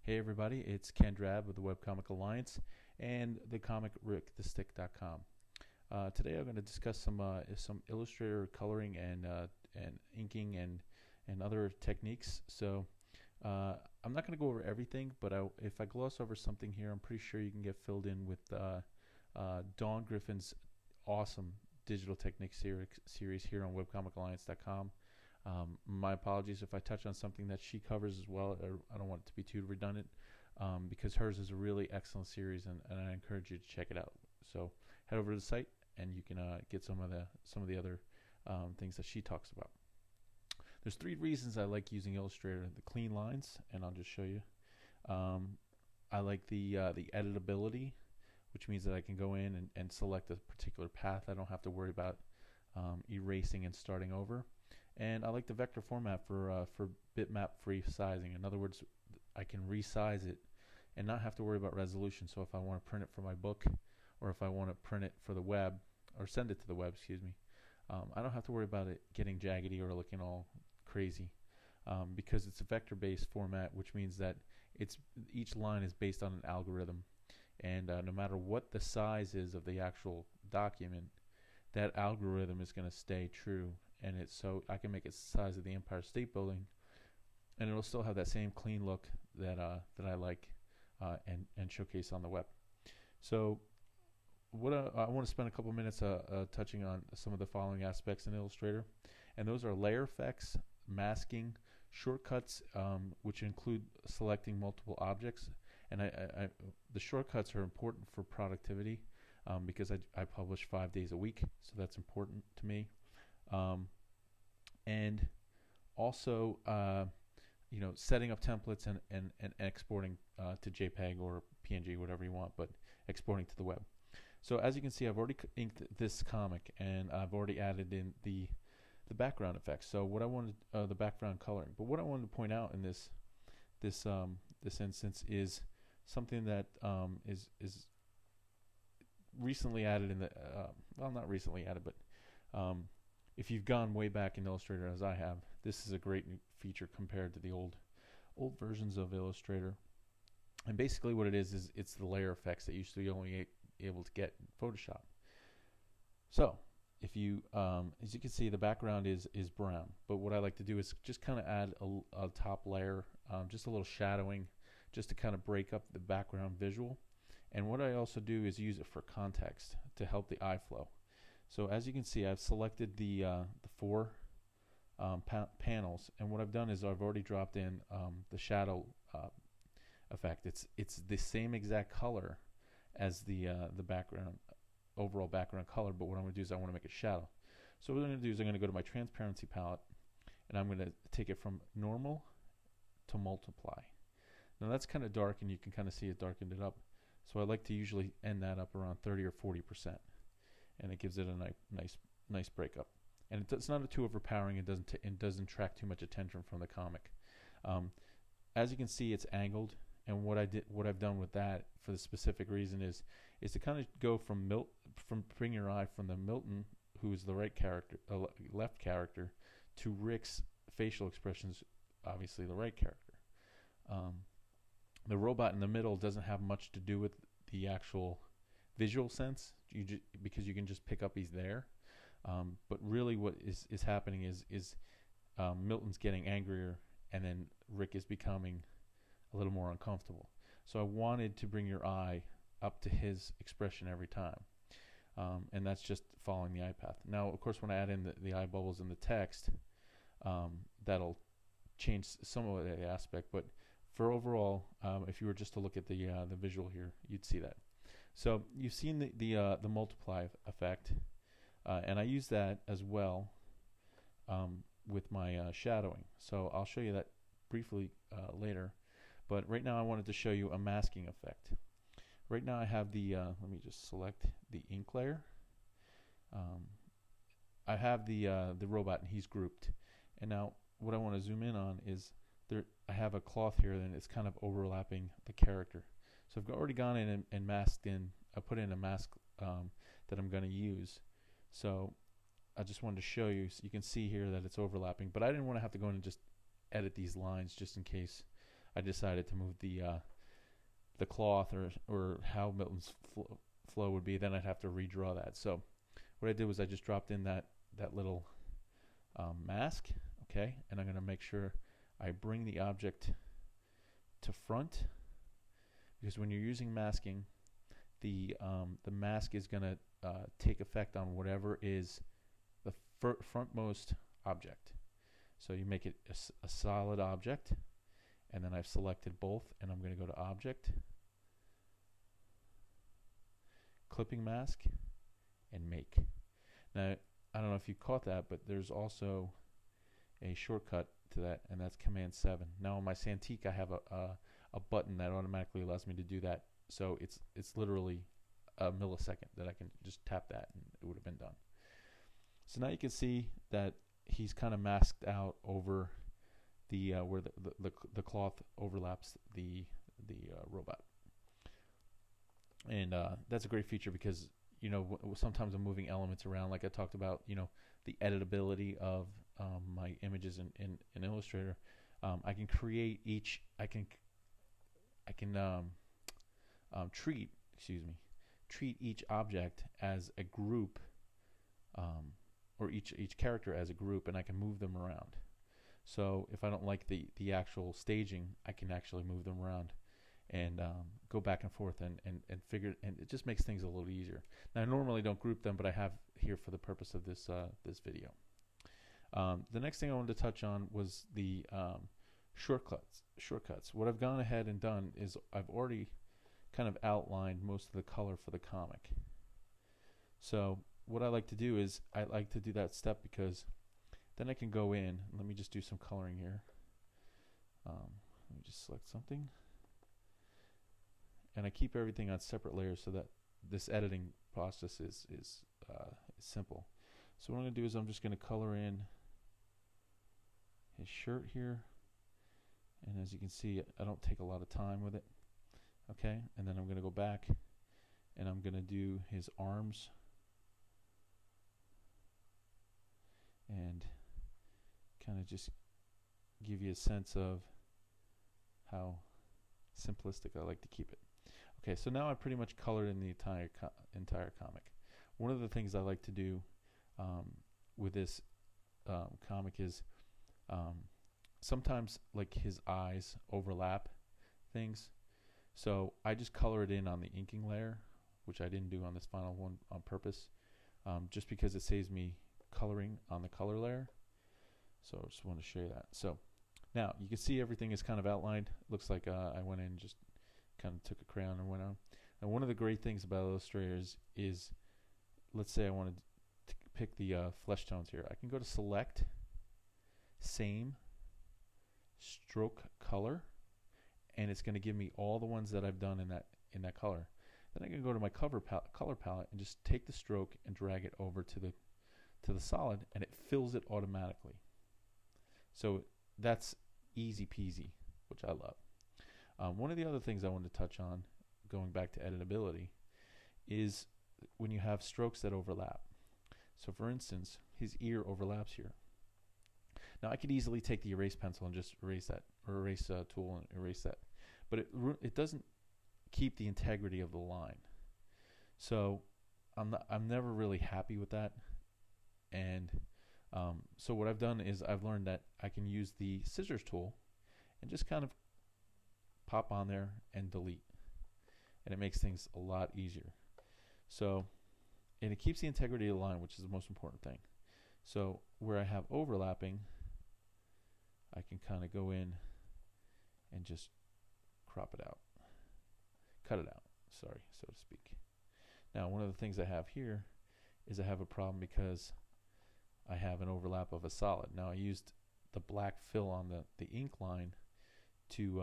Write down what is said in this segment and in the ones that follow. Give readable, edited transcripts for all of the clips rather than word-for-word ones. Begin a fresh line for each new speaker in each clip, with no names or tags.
Hey everybody, it's Ken Drab of the Webcomic Alliance and the comic rickthestick.com. Today I'm going to discuss some Illustrator coloring and inking and other techniques. So I'm not going to go over everything, but if I gloss over something here, I'm pretty sure you can get filled in with Dawn Griffin's awesome digital technique series here on webcomicaLliance.com. My apologies if I touch on something that she covers as well. I don't want it to be too redundant because hers is a really excellent series, and I encourage you to check it out. So head over to the site and you can get some of the other things that she talks about. There's 3 reasons I like using Illustrator: the clean lines, and I'll just show you. I like the editability, which means that I can go in and select a particular path. I don't have to worry about erasing and starting over. And I like the vector format for bitmap-free sizing. In other words, I can resize it and not have to worry about resolution. So if I want to print it for my book, or if I want to print it for the web, or send it to the web, excuse me, I don't have to worry about it getting jaggedy or looking all crazy because it's a vector-based format, which means that each line is based on an algorithm. And no matter what the size is of the actual document, that algorithm is going to stay true. And so I can make it the size of the Empire State Building, and it'll still have that same clean look that I like and showcase on the web. So what I want to spend a couple minutes touching on some of the following aspects in Illustrator, and those are layer effects, masking, shortcuts, which include selecting multiple objects. And the shortcuts are important for productivity because I publish 5 days a week, so that's important to me. And also, setting up templates and exporting to JPEG or PNG, whatever you want, but exporting to the web. So as you can see, I've already inked this comic, and I've already added in the background effects. So what I wanted, the background coloring. But what I wanted to point out in this instance is something that is recently added in the well, not recently added, but if you've gone way back in Illustrator as I have, this is a great new feature compared to the old versions of Illustrator. And basically what it is it's the layer effects that you used to be only able to get in Photoshop. So if you, as you can see, the background is brown, but what I like to do is just kind of add a top layer, just a little shadowing, just to kind of break up the background visual. And what I also do is use it for context to help the eye flow. So as you can see, I've selected the 4 panels, and what I've done is I've already dropped in the shadow effect. It's the same exact color as the background, overall background color, but what I'm going to do is I want to make a shadow. So what I'm going to do is I'm going to go to my transparency palette, and I'm going to take it from normal to multiply. Now that's kind of dark, and you can kind of see it darkened it up. So I like to usually end that up around 30 or 40%. And it gives it a nice breakup, and it's not too overpowering. It doesn't attract too much attention from the comic. As you can see, it's angled, and what I've done with that for the specific reason is to kind of go from bring your eye from the Milton, who is the right character, left character, to Rick's facial expressions, obviously the right character. The robot in the middle doesn't have much to do with the actual visual sense, because you can just pick up he's there, but really what is happening is Milton's getting angrier, and then Rick is becoming a little more uncomfortable. So I wanted to bring your eye up to his expression every time, and that's just following the eye path. Now of course when I add in the eye bubbles in the text, that'll change some of the aspect, but for overall, if you were just to look at the visual here, you'd see that. So you've seen the multiply effect, and I use that as well with my shadowing. So I'll show you that briefly later. But right now I wanted to show you a masking effect. Right now I have the, let me just select the ink layer. I have the robot, and he's grouped. And now what I want to zoom in on is I have a cloth here, and it's kind of overlapping the character. So I've already gone in and masked in. I put in a mask that I'm going to use. So I just wanted to show you, so you can see here that it's overlapping. But I didn't want to have to go in and just edit these lines just in case I decided to move the cloth or how Milton's flow would be, then I'd have to redraw that. So what I did was I just dropped in that little mask, okay, and I'm going to make sure I bring the object to front, because when you're using masking, the mask is going to take effect on whatever is the frontmost object. So you make it a solid object, and then I've selected both, and I'm going to go to Object, Clipping Mask, and Make. Now, I don't know if you caught that, but there's also a shortcut to that, and that's Command 7. Now on my Cintiq, I have a button that automatically allows me to do that. So it's literally a millisecond that I can just tap that, and it would have been done. So now you can see that he's kind of masked out over the where the cloth overlaps the robot, and that's a great feature because sometimes I'm moving elements around, like I talked about. The editability of my images in Illustrator. I can create each. I can treat each object as a group, or each character as a group, and I can move them around. So if I don't like the actual staging, I can actually move them around and go back and forth and figure, and it just makes things a little easier. Now I normally don't group them, but I have here for the purpose of this this video. The next thing I wanted to touch on was the shortcuts. What I've gone ahead and done is I've already kind of outlined most of the color for the comic. So what I like to do is I like to do that step because then I can go in. Let me just do some coloring here. Let me just select something, and I keep everything on separate layers so that this editing process is simple. So what I'm going to do is I'm just going to color in his shirt here, and as you can see, I don't take a lot of time with it. Okay, and then I'm going to go back and I'm going to do his arms and kind of just give you a sense of how simplistic I like to keep it. Okay, so now I pretty much colored in the entire comic. One of the things I like to do with this comic is sometimes like his eyes overlap things. So I just color it in on the inking layer, which I didn't do on this final one on purpose, just because it saves me coloring on the color layer. So I just want to show you that. So now you can see everything is kind of outlined. Looks like I went in and just kind of took a crayon and went on. And one of the great things about Illustrator is let's say I wanted to pick the flesh tones here. I can go to Select, Same, Stroke Color, and it's going to give me all the ones that I've done in that color. Then I can go to my color palette and just take the stroke and drag it over to the solid, and it fills it automatically. So that's easy peasy, which I love. One of the other things I wanted to touch on, going back to editability, is when you have strokes that overlap. So for instance, his ear overlaps here. Now I could easily take the erase pencil and just erase that, or erase tool and erase that, but it doesn't keep the integrity of the line. So I'm never really happy with that, and so what I've done is I've learned that I can use the scissors tool and just kind of pop on there and delete, and it makes things a lot easier. So, and it keeps the integrity of the line, which is the most important thing. So where I have overlapping, I can kind of go in and just crop it out, cut it out, sorry, so to speak. Now one of the things I have here is I have a problem because I have an overlap of a solid. Now I used the black fill on the ink line to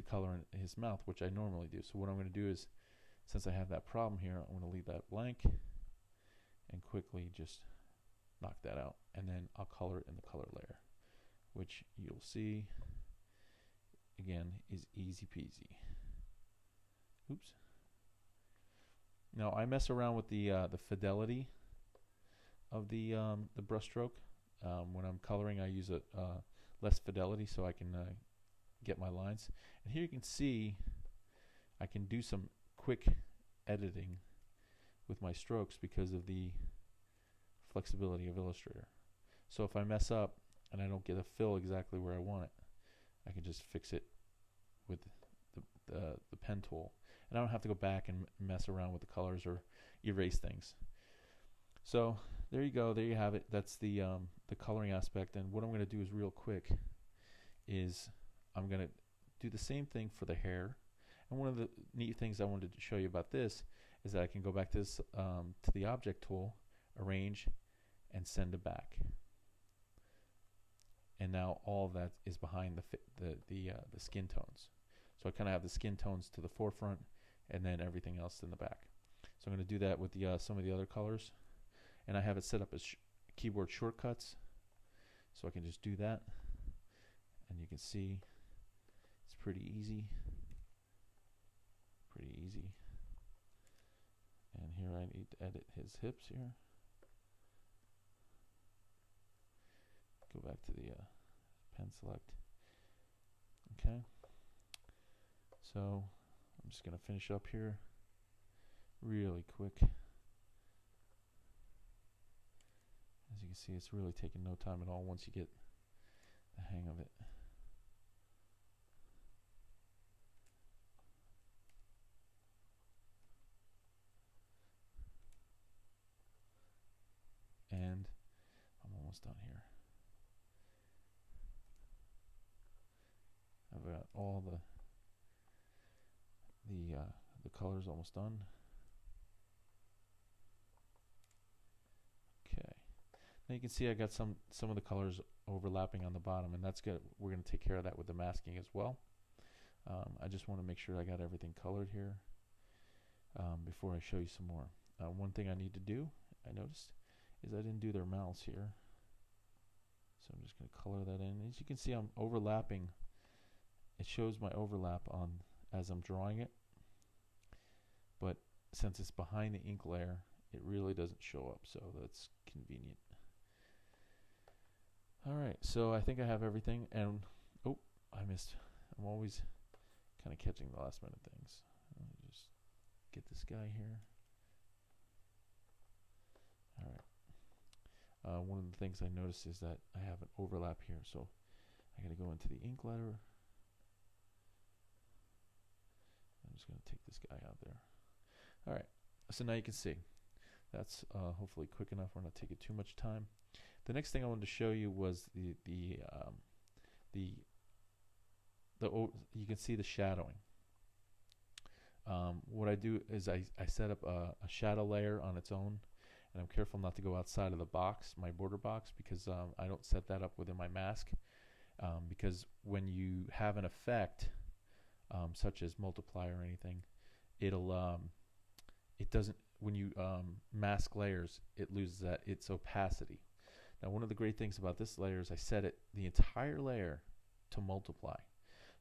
color in his mouth, which I normally do. So what I'm going to do is, since I have that problem here, I'm going to leave that blank and quickly just knock that out, and then I'll color it in the color layer, which you'll see again is easy peasy. Oops. Now I mess around with the fidelity of the brush stroke. When I'm coloring, I use a less fidelity so I can get my lines. And here you can see I can do some quick editing with my strokes because of the flexibility of Illustrator. So if I mess up and I don't get a fill exactly where I want it, I can just fix it with the pen tool, and I don't have to go back and mess around with the colors or erase things. So there you go, there you have it. That's the coloring aspect. And what I'm going to do is real quick is I'm going to do the same thing for the hair. And one of the neat things I wanted to show you about this is that I can go back to this to the object tool, arrange, and send it back. And now all of that is behind the skin tones. So I kind of have the skin tones to the forefront, and then everything else in the back. So I'm going to do that with the some of the other colors, and I have it set up as keyboard shortcuts, so I can just do that, and you can see it's pretty easy. And here I need to edit his hips here. Go back to the pen select. Okay. So I'm just going to finish up here really quick. As you can see, it's really taking no time at all once you get the hang of it. And I'm almost done here. I've got all the colors almost done. Okay. Now you can see I got some of the colors overlapping on the bottom, and that's good. We're going to take care of that with the masking as well. I just want to make sure I got everything colored here before I show you some more. One thing I need to do, I noticed, is I didn't do their mouths here. So I'm just going to color that in. As you can see, I'm overlapping. It shows my overlap on as I'm drawing it, but since it's behind the ink layer, it really doesn't show up, so that's convenient. Alright, so I think I have everything, and oh, I missed. I'm always kind of catching the last minute things. Let me just get this guy here. Alright. One of the things I noticed is that I have an overlap here, so I gotta go into the ink letter. I'm just going to take this guy out there. All right, so now you can see that's hopefully quick enough. We're not taking too much time. The next thing I wanted to show you was you can see the shadowing. What I do is I set up a shadow layer on its own, and I'm careful not to go outside of the box, my border box, because I don't set that up within my mask. Because when you have an effect, such as multiply or anything, it doesn't, when you mask layers, it loses its opacity. Now, one of the great things about this layer is I set the entire layer to multiply.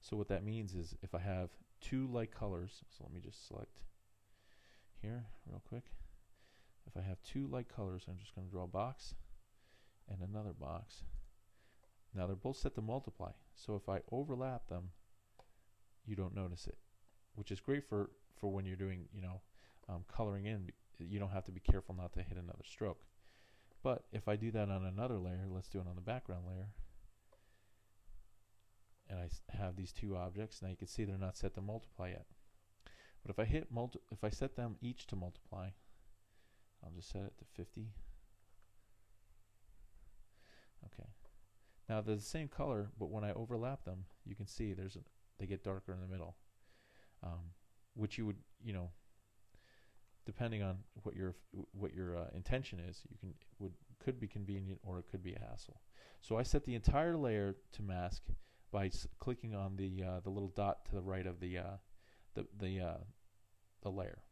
So what that means is if I have two light colors, so let me just select here real quick. If I have two light colors, I'm just going to draw a box and another box. Now they're both set to multiply, so if I overlap them, you don't notice it, which is great for when you're doing, coloring in. You don't have to be careful not to hit another stroke. But if I do that on another layer, let's do it on the background layer, and I have these two objects. Now you can see they're not set to multiply yet. But if I set them each to multiply, I'll just set it to 50. Okay. Now they're the same color, but when I overlap them, you can see they get darker in the middle, which you would, depending on what your intention is, could be convenient or it could be a hassle. So I set the entire layer to mask by clicking on the little dot to the right of the layer,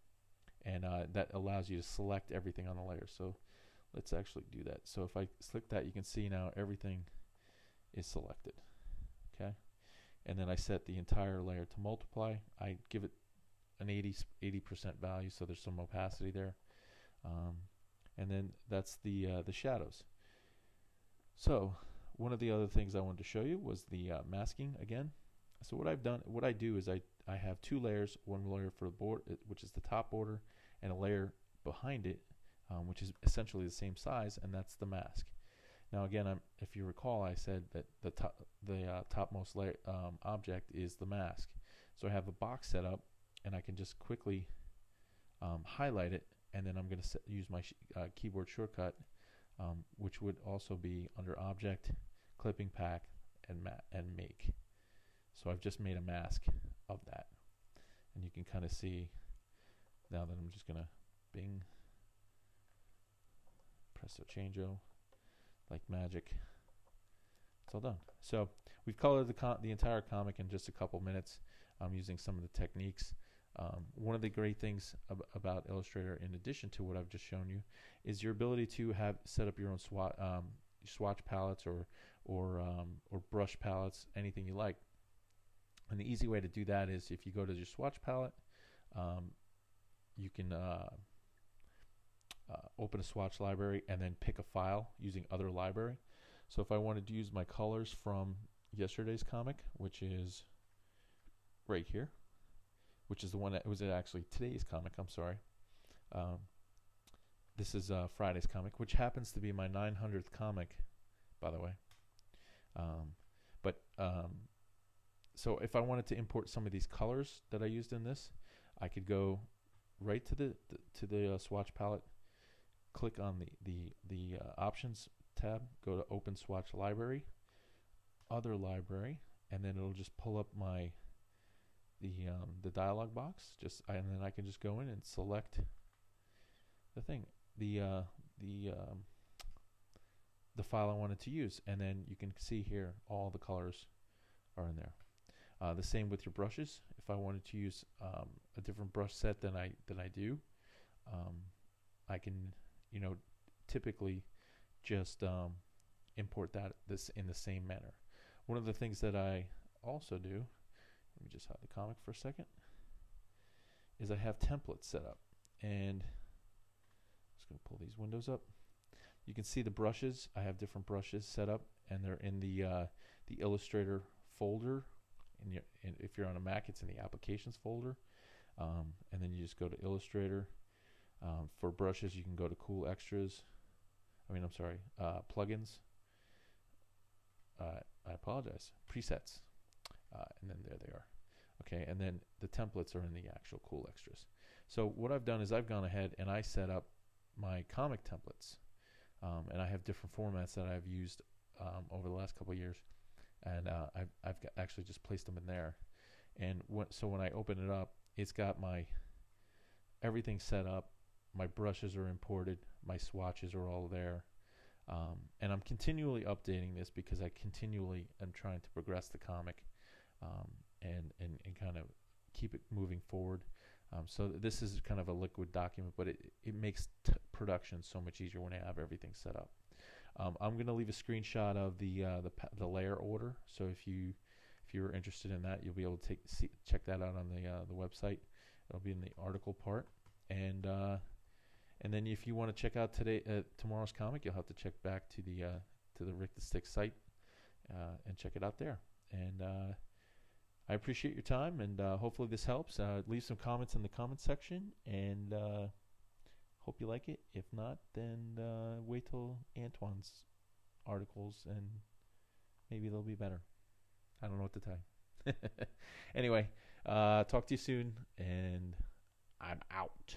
and that allows you to select everything on the layer. So let's actually do that. So if I select that, you can see now everything is selected. Okay, and then I set the entire layer to multiply. I give it an 80% value, so there's some opacity there, and then that's the shadows. So one of the other things I wanted to show you was the masking again. So what I do is I have two layers, one layer for the board, which is the top border, and a layer behind it, which is essentially the same size, and that's the mask. Now again, if you recall, I said that the topmost layer, object is the mask. So I have a box set up, and I can just quickly highlight it, and then I'm going to use my keyboard shortcut, which would also be under Object, Clipping Path, and Make. So I've just made a mask of that, and you can kind of see now that I'm just going to bing, presto changeo, like magic. It's all done. So we've colored the entire comic in just a couple minutes using some of the techniques. One of the great things about Illustrator, in addition to what I've just shown you, is your ability to set up your own swatch palettes or brush palettes, anything you like. And the easy way to do that is if you go to your swatch palette, you can open a swatch library and then pick a file using other library. So if I wanted to use my colors from yesterday's comic, which is right here, which is the one that was actually today's comic, I'm sorry. This is Friday's comic, which happens to be my 900th comic, by the way. So if I wanted to import some of these colors that I used in this, I could go right to the swatch palette, click on the options tab, go to Open Swatch Library, Other Library, and then it'll just pull up the dialog box. And then I can just go in and select the thing, the file I wanted to use, and then you can see here all the colors are in there. The same with your brushes. If I wanted to use a different brush set than I do, I can, typically just import this in the same manner. One of the things that I also do, let me just hide the comic for a second, is I have templates set up, and I'm just going to pull these windows up. You can see the brushes. I have different brushes set up, and they're in the Illustrator folder. If you're on a Mac, it's in the Applications folder, and then you just go to Illustrator. For brushes, you can go to Cool Extras. Plugins. I apologize. Presets, and then there they are. Okay, and then the templates are in the actual Cool Extras. So what I've done is I've gone ahead and I set up my comic templates, and I have different formats that I've used over the last couple of years. And I've actually just placed them in there, and so when I open it up, it's got everything set up. My brushes are imported, my swatches are all there, and I'm continually updating this because I continually am trying to progress the comic, and kind of keep it moving forward. So this is kind of a liquid document, but it makes production so much easier when I have everything set up. I'm going to leave a screenshot of the layer order. So if you're interested in that, you'll be able to check that out on the website. It'll be in the article part, and then if you want to check out tomorrow's comic, you'll have to check back to the Rick the Stick site and check it out there. And I appreciate your time, and hopefully this helps. Leave some comments in the comment section, and hope you like it. If not, then wait till Antoine's articles, and maybe they'll be better. I don't know what to tell you. Anyway, talk to you soon, and I'm out.